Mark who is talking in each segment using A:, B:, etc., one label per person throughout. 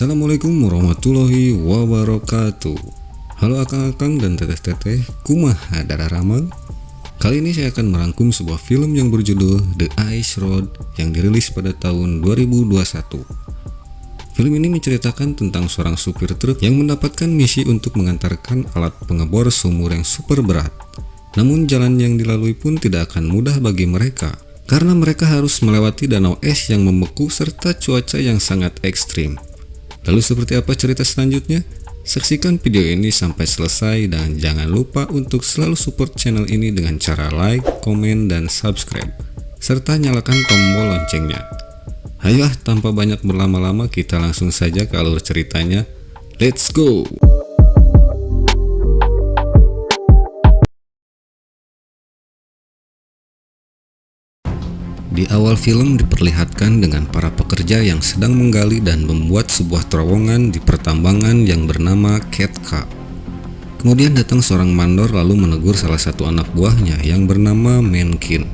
A: Assalamualaikum warahmatullahi wabarakatuh. Halo akang-akang dan teteh-teteh, kumaha dararamang? Kali ini saya akan merangkum sebuah film yang berjudul The Ice Road yang dirilis pada tahun 2021. Film ini menceritakan tentang seorang supir truk yang mendapatkan misi untuk mengantarkan alat pengebor sumur yang super berat. Namun jalan yang dilalui pun tidak akan mudah bagi mereka, karena mereka harus melewati danau es yang membeku serta cuaca yang sangat ekstrim. Lalu seperti apa cerita selanjutnya? Saksikan video ini sampai selesai dan jangan lupa untuk selalu support channel ini dengan cara like, komen, dan subscribe, serta nyalakan tombol loncengnya. Ayo tanpa banyak berlama-lama kita langsung saja ke alur ceritanya. Let's go! Di awal film diperlihatkan dengan para pekerja yang sedang menggali dan membuat sebuah terowongan di pertambangan yang bernama Ketka. Kemudian datang seorang mandor lalu menegur salah satu anak buahnya yang bernama Menkin.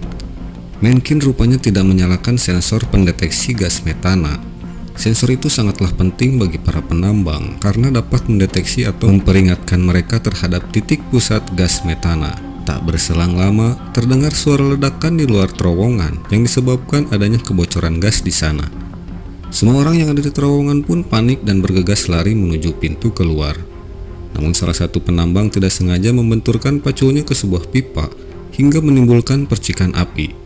A: Menkin rupanya tidak menyalakan sensor pendeteksi gas metana. Sensor itu sangatlah penting bagi para penambang karena dapat mendeteksi atau memperingatkan mereka terhadap titik pusat gas metana. Tak berselang lama, terdengar suara ledakan di luar terowongan yang disebabkan adanya kebocoran gas di sana. Semua orang yang ada di terowongan pun panik dan bergegas lari menuju pintu keluar. Namun salah satu penambang tidak sengaja membenturkan paculnya ke sebuah pipa hingga menimbulkan percikan api.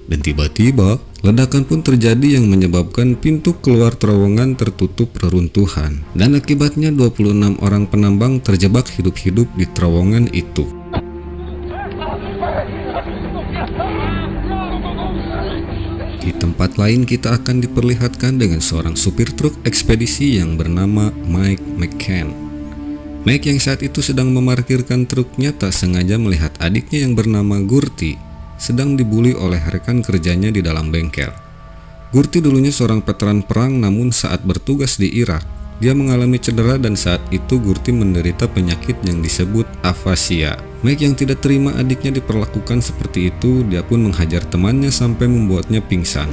A: Dan tiba-tiba, ledakan pun terjadi yang menyebabkan pintu keluar terowongan tertutup reruntuhan. Dan akibatnya 26 orang penambang terjebak hidup-hidup di terowongan itu. Di tempat lain kita akan diperlihatkan dengan seorang supir truk ekspedisi yang bernama Mike McCann. Mike yang saat itu sedang memarkirkan truknya tak sengaja melihat adiknya yang bernama Gurti sedang dibuli oleh rekan kerjanya di dalam bengkel. Gurti dulunya seorang veteran perang, namun saat bertugas di Irak, dia mengalami cedera dan saat itu Gurti menderita penyakit yang disebut afasia. Mike yang tidak terima adiknya diperlakukan seperti itu, dia pun menghajar temannya sampai membuatnya pingsan.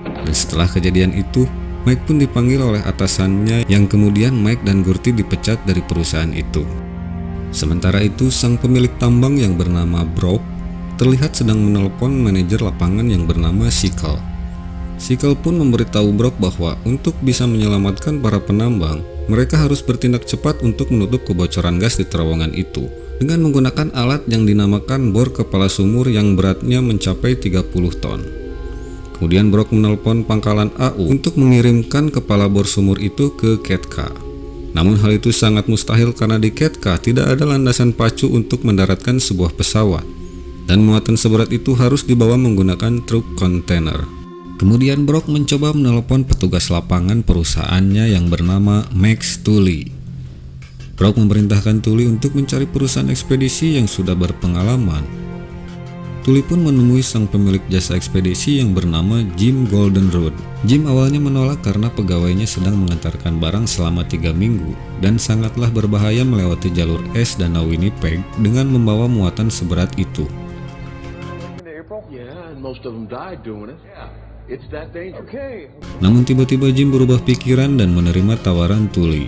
A: Dan setelah kejadian itu, Mike pun dipanggil oleh atasannya yang kemudian Mike dan Gurti dipecat dari perusahaan itu. Sementara itu, sang pemilik tambang yang bernama Brock terlihat sedang menelpon manajer lapangan yang bernama Sickle. Sickle pun memberitahu Brock bahwa untuk bisa menyelamatkan para penambang, mereka harus bertindak cepat untuk menutup kebocoran gas di terowongan itu dengan menggunakan alat yang dinamakan bor kepala sumur yang beratnya mencapai 30 ton. Kemudian Brock menelpon pangkalan AU untuk mengirimkan kepala bor sumur itu ke Ketka. Namun hal itu sangat mustahil karena di Ketka tidak ada landasan pacu untuk mendaratkan sebuah pesawat, dan muatan seberat itu harus dibawa menggunakan truk kontainer. Kemudian Brock mencoba menelpon petugas lapangan perusahaannya yang bernama Max Tully. Brock memerintahkan Tully untuk mencari perusahaan ekspedisi yang sudah berpengalaman. Tully pun menemui sang pemilik jasa ekspedisi yang bernama Jim Goldenroad. Jim awalnya menolak karena pegawainya sedang mengantarkan barang selama 3 minggu dan sangatlah berbahaya melewati jalur es Danau Winnipeg dengan membawa muatan seberat itu. Namun tiba-tiba Jim berubah pikiran dan menerima tawaran Tully.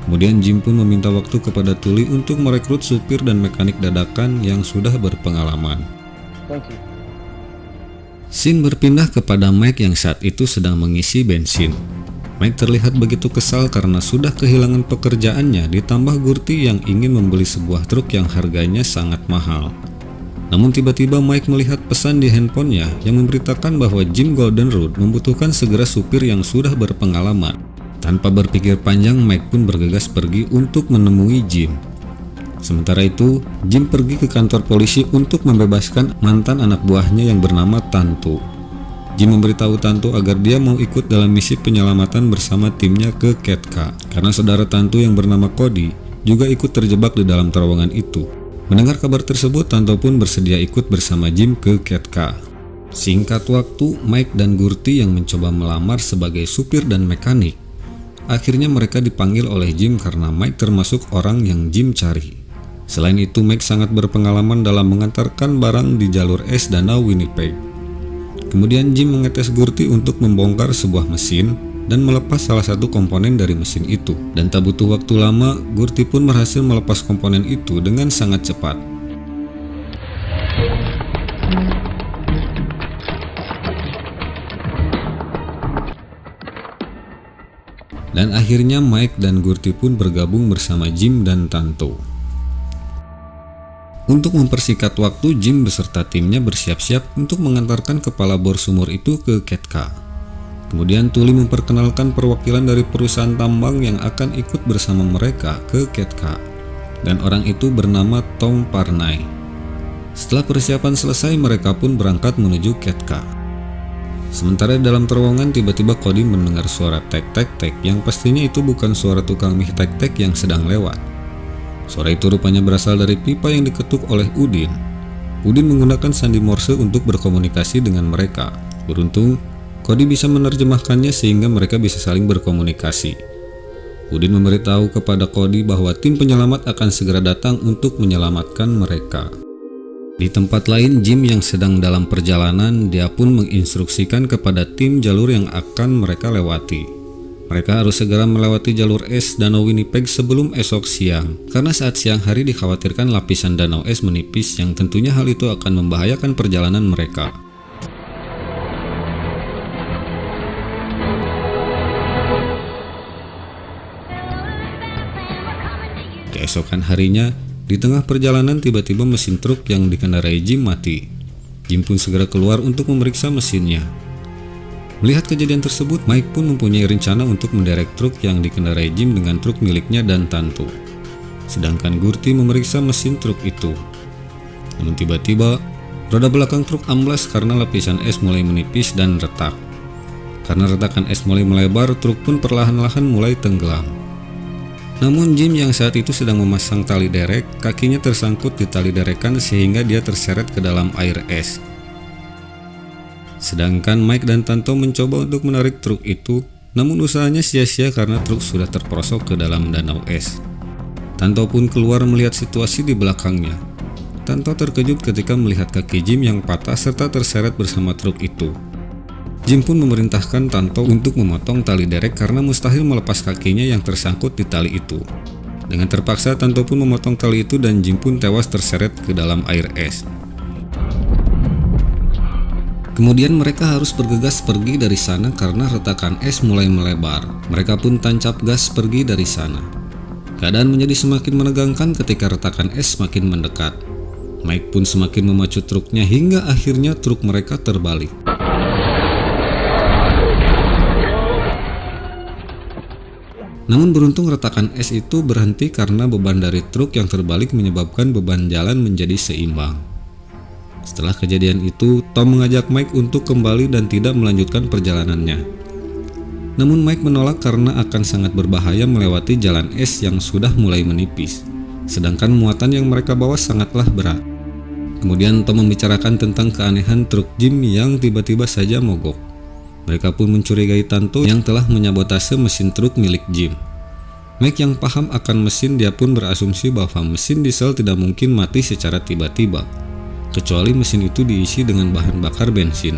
A: Kemudian Jim pun meminta waktu kepada Tully untuk merekrut supir dan mekanik dadakan yang sudah berpengalaman. Scene berpindah kepada Mike yang saat itu sedang mengisi bensin. Mike terlihat begitu kesal karena sudah kehilangan pekerjaannya, ditambah Gurti yang ingin membeli sebuah truk yang harganya sangat mahal. Namun tiba-tiba Mike melihat pesan di handphonenya yang memberitakan bahwa Jim Goldenroad membutuhkan segera supir yang sudah berpengalaman. Tanpa berpikir panjang, Mike pun bergegas pergi untuk menemui Jim. Sementara itu, Jim pergi ke kantor polisi untuk membebaskan mantan anak buahnya yang bernama Tantu. Jim memberitahu Tantu agar dia mau ikut dalam misi penyelamatan bersama timnya ke Ketka, karena saudara Tantu yang bernama Cody juga ikut terjebak di dalam terowongan itu. Mendengar kabar tersebut, Tanto pun bersedia ikut bersama Jim ke Ketka. Singkat waktu, Mike dan Gurti yang mencoba melamar sebagai supir dan mekanik. Akhirnya mereka dipanggil oleh Jim karena Mike termasuk orang yang Jim cari. Selain itu, Mike sangat berpengalaman dalam mengantarkan barang di jalur es Danau Winnipeg. Kemudian Jim mengetes Gurti untuk membongkar sebuah mesin dan melepas salah satu komponen dari mesin itu. Dan tak butuh waktu lama, Gurti pun berhasil melepas komponen itu dengan sangat cepat. Dan akhirnya Mike dan Gurti pun bergabung bersama Jim dan Tanto. Untuk mempersingkat waktu, Jim beserta timnya bersiap-siap untuk mengantarkan kepala bor sumur itu ke Ketka. Kemudian Tuli memperkenalkan perwakilan dari perusahaan tambang yang akan ikut bersama mereka ke Ketka. Dan orang itu bernama Tom Parnay. Setelah persiapan selesai, mereka pun berangkat menuju Ketka. Sementara dalam terowongan, tiba-tiba Cody mendengar suara tek-tek-tek yang pastinya itu bukan suara tukang mie tek-tek yang sedang lewat. Suara itu rupanya berasal dari pipa yang diketuk oleh Udin. Udin menggunakan sandi Morse untuk berkomunikasi dengan mereka. Beruntung, Cody bisa menerjemahkannya sehingga mereka bisa saling berkomunikasi. Udin memberitahu kepada Cody bahwa tim penyelamat akan segera datang untuk menyelamatkan mereka. Di tempat lain, Jim yang sedang dalam perjalanan, dia pun menginstruksikan kepada tim jalur yang akan mereka lewati. Mereka harus segera melewati jalur es Danau Winnipeg sebelum esok siang, karena saat siang hari dikhawatirkan lapisan danau es menipis yang tentunya hal itu akan membahayakan perjalanan mereka. Keesokan harinya, di tengah perjalanan tiba-tiba mesin truk yang dikendarai Jim mati. Jim pun segera keluar untuk memeriksa mesinnya. Melihat kejadian tersebut, Mike pun mempunyai rencana untuk menderek truk yang dikendarai Jim dengan truk miliknya dan Tanto. Sedangkan Gurti memeriksa mesin truk itu. Namun tiba-tiba, roda belakang truk amblas karena lapisan es mulai menipis dan retak. Karena retakan es mulai melebar, truk pun perlahan-lahan mulai tenggelam. Namun Jim yang saat itu sedang memasang tali derek, kakinya tersangkut di tali derekan sehingga dia terseret ke dalam air es. Sedangkan Mike dan Tanto mencoba untuk menarik truk itu, namun usahanya sia-sia karena truk sudah terperosok ke dalam danau es. Tanto pun keluar melihat situasi di belakangnya. Tanto terkejut ketika melihat kaki Jim yang patah serta terseret bersama truk itu. Jim pun memerintahkan Tanto untuk memotong tali derek karena mustahil melepas kakinya yang tersangkut di tali itu. Dengan terpaksa, Tanto pun memotong tali itu dan Jim pun tewas terseret ke dalam air es. Kemudian mereka harus bergegas pergi dari sana karena retakan es mulai melebar. Mereka pun tancap gas pergi dari sana. Keadaan menjadi semakin menegangkan ketika retakan es semakin mendekat. Mike pun semakin memacu truknya hingga akhirnya truk mereka terbalik. Namun beruntung retakan es itu berhenti karena beban dari truk yang terbalik menyebabkan beban jalan menjadi seimbang. Setelah kejadian itu, Tom mengajak Mike untuk kembali dan tidak melanjutkan perjalanannya. Namun Mike menolak karena akan sangat berbahaya melewati jalan es yang sudah mulai menipis, sedangkan muatan yang mereka bawa sangatlah berat. Kemudian Tom membicarakan tentang keanehan truk Jim yang tiba-tiba saja mogok. Mereka pun mencurigai Tanto yang telah menyabotase mesin truk milik Jim. Mike yang paham akan mesin, dia pun berasumsi bahwa mesin diesel tidak mungkin mati secara tiba-tiba, kecuali mesin itu diisi dengan bahan bakar bensin.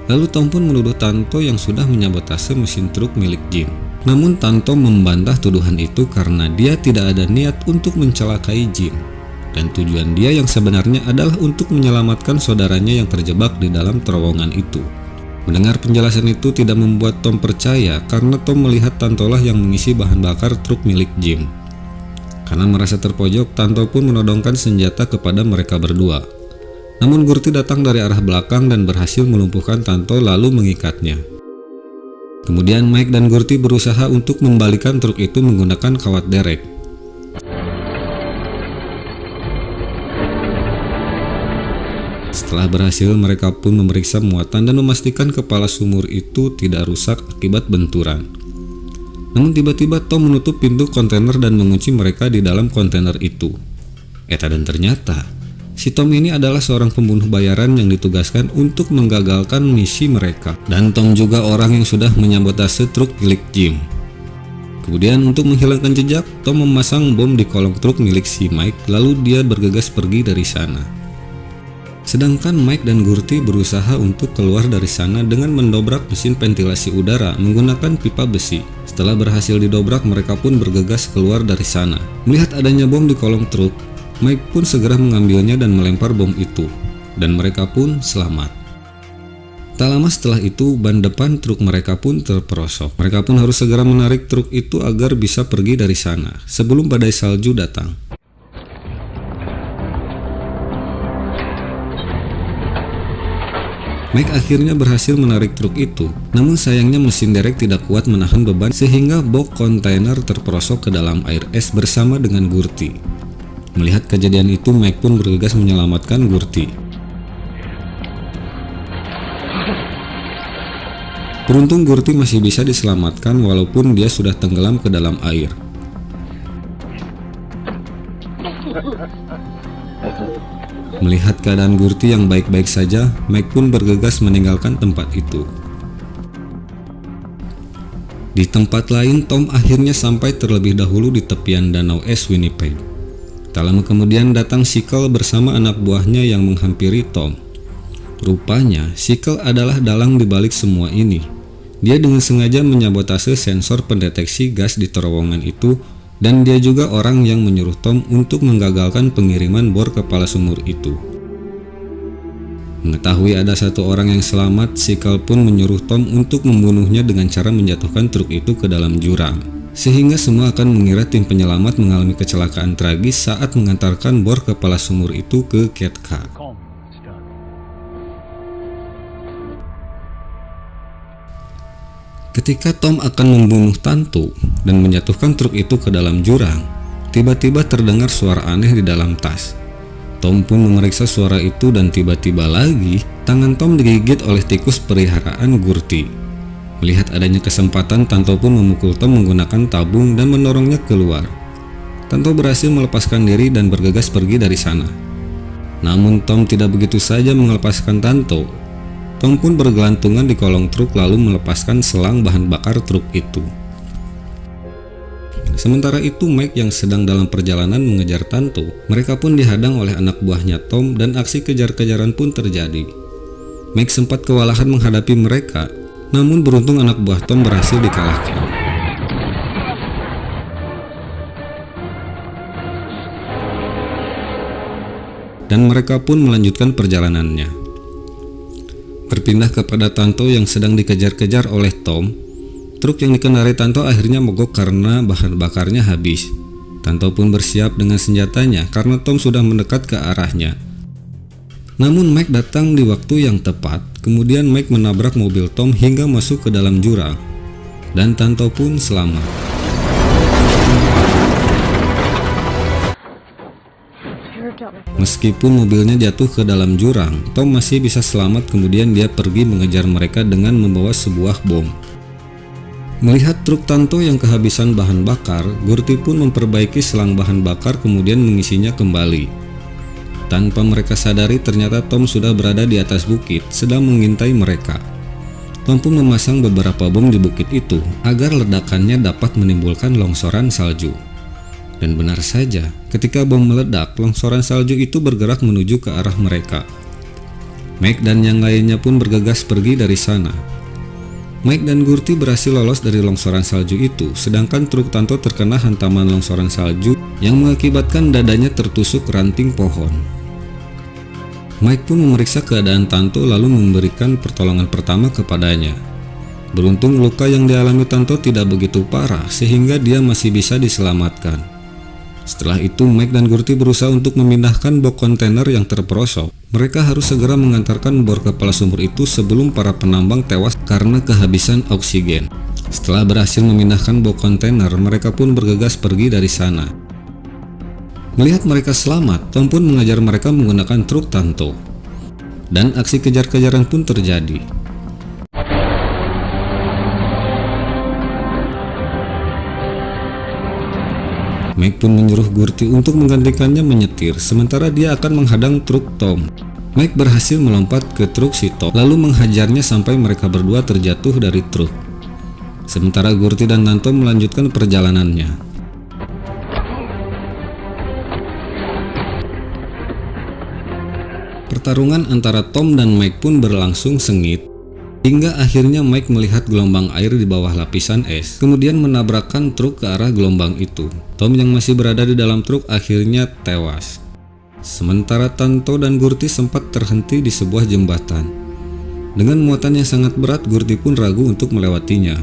A: Lalu Tom pun menuduh Tanto yang sudah menyabotase mesin truk milik Jim. Namun Tanto membantah tuduhan itu karena dia tidak ada niat untuk mencelakai Jim. Dan tujuan dia yang sebenarnya adalah untuk menyelamatkan saudaranya yang terjebak di dalam terowongan itu. Mendengar penjelasan itu tidak membuat Tom percaya karena Tom melihat Tantolah yang mengisi bahan bakar truk milik Jim. Karena merasa terpojok, Tanto pun menodongkan senjata kepada mereka berdua. Namun Gurti datang dari arah belakang dan berhasil melumpuhkan Tanto lalu mengikatnya. Kemudian Mike dan Gurti berusaha untuk membalikan truk itu menggunakan kawat derek. Setelah berhasil, mereka pun memeriksa muatan dan memastikan kepala sumur itu tidak rusak akibat benturan. Namun tiba-tiba Tom menutup pintu kontainer dan mengunci mereka di dalam kontainer itu. Dan ternyata, si Tom ini adalah seorang pembunuh bayaran yang ditugaskan untuk menggagalkan misi mereka. Dan Tom juga orang yang sudah menyabotase truk milik Jim. Kemudian untuk menghilangkan jejak, Tom memasang bom di kolong truk milik si Mike, lalu dia bergegas pergi dari sana. Sedangkan Mike dan Gurty berusaha untuk keluar dari sana dengan mendobrak mesin ventilasi udara menggunakan pipa besi. Setelah berhasil didobrak, mereka pun bergegas keluar dari sana. Melihat adanya bom di kolong truk, Mike pun segera mengambilnya dan melempar bom itu, dan mereka pun selamat. Tak lama setelah itu, ban depan truk mereka pun terperosok. Mereka pun harus segera menarik truk itu agar bisa pergi dari sana sebelum badai salju datang. Mike akhirnya berhasil menarik truk itu, namun sayangnya mesin derek tidak kuat menahan beban sehingga box kontainer terperosok ke dalam air es bersama dengan Gurty. Melihat kejadian itu, Mike pun bergegas menyelamatkan Gurty. Beruntung Gurty masih bisa diselamatkan walaupun dia sudah tenggelam ke dalam air. Melihat keadaan Gurty yang baik-baik saja, Mike pun bergegas meninggalkan tempat itu. Di tempat lain, Tom akhirnya sampai terlebih dahulu di tepian danau es Winnipeg. Tak lama kemudian datang Sickle bersama anak buahnya yang menghampiri Tom. Rupanya, Sickle adalah dalang dibalik semua ini. Dia dengan sengaja menyabotase sensor pendeteksi gas di terowongan itu, dan dia juga orang yang menyuruh Tom untuk menggagalkan pengiriman bor kepala sumur itu. Mengetahui ada satu orang yang selamat, Sickle pun menyuruh Tom untuk membunuhnya dengan cara menjatuhkan truk itu ke dalam jurang, sehingga semua akan mengira tim penyelamat mengalami kecelakaan tragis saat mengantarkan bor kepala sumur itu ke Ketka. Ketika Tom akan membunuh Tanto dan menjatuhkan truk itu ke dalam jurang, tiba-tiba terdengar suara aneh di dalam tas. Tom pun memeriksa suara itu dan tiba-tiba lagi tangan Tom digigit oleh tikus peliharaan Gurty. Melihat adanya kesempatan, Tanto pun memukul Tom menggunakan tabung dan mendorongnya keluar. Tanto berhasil melepaskan diri dan bergegas pergi dari sana. Namun Tom tidak begitu saja melepaskan Tanto. Tom pun bergelantungan di kolong truk lalu melepaskan selang bahan bakar truk itu. Sementara itu, Mike yang sedang dalam perjalanan mengejar Tanto, mereka pun dihadang oleh anak buahnya Tom dan aksi kejar-kejaran pun terjadi. Mike sempat kewalahan menghadapi mereka, namun beruntung anak buah Tom berhasil dikalahkan. Dan mereka pun melanjutkan perjalanannya. Berpindah kepada Tanto yang sedang dikejar-kejar oleh Tom, truk yang dikendarai Tanto akhirnya mogok karena bahan bakarnya habis. Tanto pun bersiap dengan senjatanya karena Tom sudah mendekat ke arahnya. Namun Mike datang di waktu yang tepat, kemudian Mike menabrak mobil Tom hingga masuk ke dalam jurang, dan Tanto pun selamat. Meskipun mobilnya jatuh ke dalam jurang, Tom masih bisa selamat. Kemudian dia pergi mengejar mereka dengan membawa sebuah bom. Melihat truk Tanto yang kehabisan bahan bakar, Gurty pun memperbaiki selang bahan bakar kemudian mengisinya kembali. Tanpa mereka sadari, ternyata Tom sudah berada di atas bukit sedang mengintai mereka. Tom pun memasang beberapa bom di bukit itu agar ledakannya dapat menimbulkan longsoran salju. Dan benar saja, ketika bom meledak, longsoran salju itu bergerak menuju ke arah mereka. Mike dan yang lainnya pun bergegas pergi dari sana. Mike dan Gurty berhasil lolos dari longsoran salju itu, sedangkan truk Tanto terkena hantaman longsoran salju yang mengakibatkan dadanya tertusuk ranting pohon. Mike pun memeriksa keadaan Tanto lalu memberikan pertolongan pertama kepadanya. Beruntung luka yang dialami Tanto tidak begitu parah sehingga dia masih bisa diselamatkan. Setelah itu, Mike dan Gurty berusaha untuk memindahkan box kontainer yang terperosok. Mereka harus segera mengantarkan bor kepala sumur itu sebelum para penambang tewas karena kehabisan oksigen. Setelah berhasil memindahkan box kontainer, mereka pun bergegas pergi dari sana. Melihat mereka selamat, Tom pun mengejar mereka menggunakan truk Tanto. Dan aksi kejar-kejaran pun terjadi. Mike pun menyuruh Gurty untuk menggantikannya menyetir, sementara dia akan menghadang truk Tom. Mike berhasil melompat ke truk si Tom, lalu menghajarnya sampai mereka berdua terjatuh dari truk. Sementara Gurty dan Tanto melanjutkan perjalanannya. Pertarungan antara Tom dan Mike pun berlangsung sengit, hingga akhirnya Mike melihat gelombang air di bawah lapisan es, kemudian menabrakkan truk ke arah gelombang itu. Tom yang masih berada di dalam truk akhirnya tewas. Sementara Tanto dan Gurti sempat terhenti di sebuah jembatan. Dengan muatan yang sangat berat, Gurti pun ragu untuk melewatinya.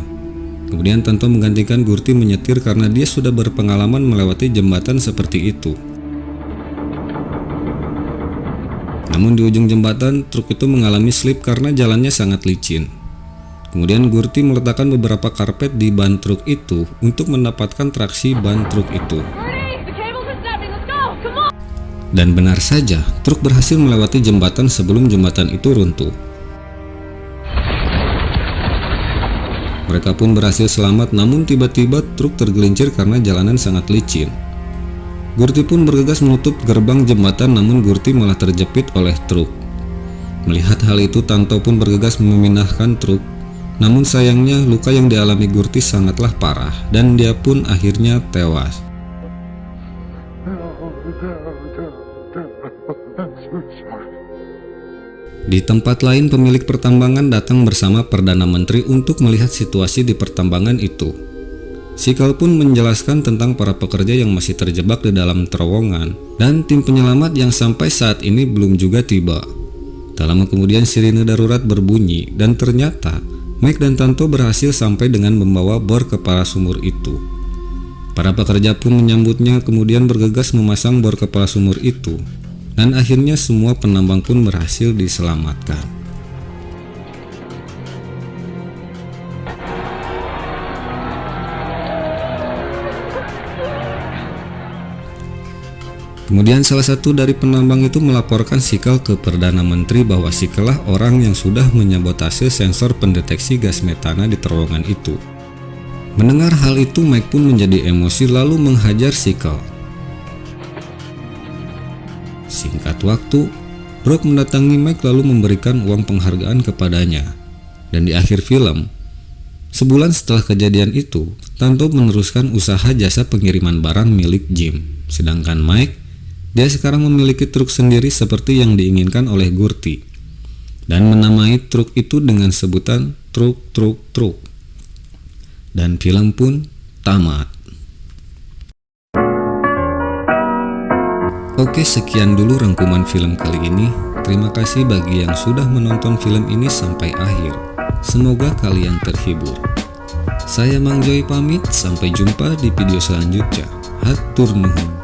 A: Kemudian Tanto menggantikan Gurti menyetir karena dia sudah berpengalaman melewati jembatan seperti itu. Namun di ujung jembatan, truk itu mengalami slip karena jalannya sangat licin. Kemudian Gurti meletakkan beberapa karpet di ban truk itu untuk mendapatkan traksi ban truk itu. Dan benar saja, truk berhasil melewati jembatan sebelum jembatan itu runtuh. Mereka pun berhasil selamat, namun tiba-tiba truk tergelincir karena jalanan sangat licin. Gurti pun bergegas menutup gerbang jembatan, namun Gurti malah terjepit oleh truk. Melihat hal itu, Tanto pun bergegas memindahkan truk. Namun sayangnya luka yang dialami Gurti sangatlah parah dan dia pun akhirnya tewas. Di tempat lain, pemilik pertambangan datang bersama Perdana Menteri untuk melihat situasi di pertambangan itu. Sikal pun menjelaskan tentang para pekerja yang masih terjebak di dalam terowongan dan tim penyelamat yang sampai saat ini belum juga tiba. Tak lama kemudian sirine darurat berbunyi dan ternyata Mike dan Tanto berhasil sampai dengan membawa bor kepala sumur itu. Para pekerja pun menyambutnya, kemudian bergegas memasang bor kepala sumur itu dan akhirnya semua penambang pun berhasil diselamatkan. Kemudian salah satu dari penambang itu melaporkan Sikal ke Perdana Menteri bahwa Sikal lah orang yang sudah menyabotase sensor pendeteksi gas metana di terowongan itu. Mendengar hal itu, Mike pun menjadi emosi lalu menghajar Sikal. Singkat waktu, Brock mendatangi Mike lalu memberikan uang penghargaan kepadanya. Dan di akhir film, sebulan setelah kejadian itu, Tanto meneruskan usaha jasa pengiriman barang milik Jim. Sedangkan Mike, dia sekarang memiliki truk sendiri seperti yang diinginkan oleh Gurti dan menamai truk itu dengan sebutan truk. Dan film pun tamat. Oke, sekian dulu rangkuman film kali ini. Terima kasih bagi yang sudah menonton film ini sampai akhir. Semoga kalian terhibur. Saya Mang Joy pamit, sampai jumpa di video selanjutnya. Hatur nuhun.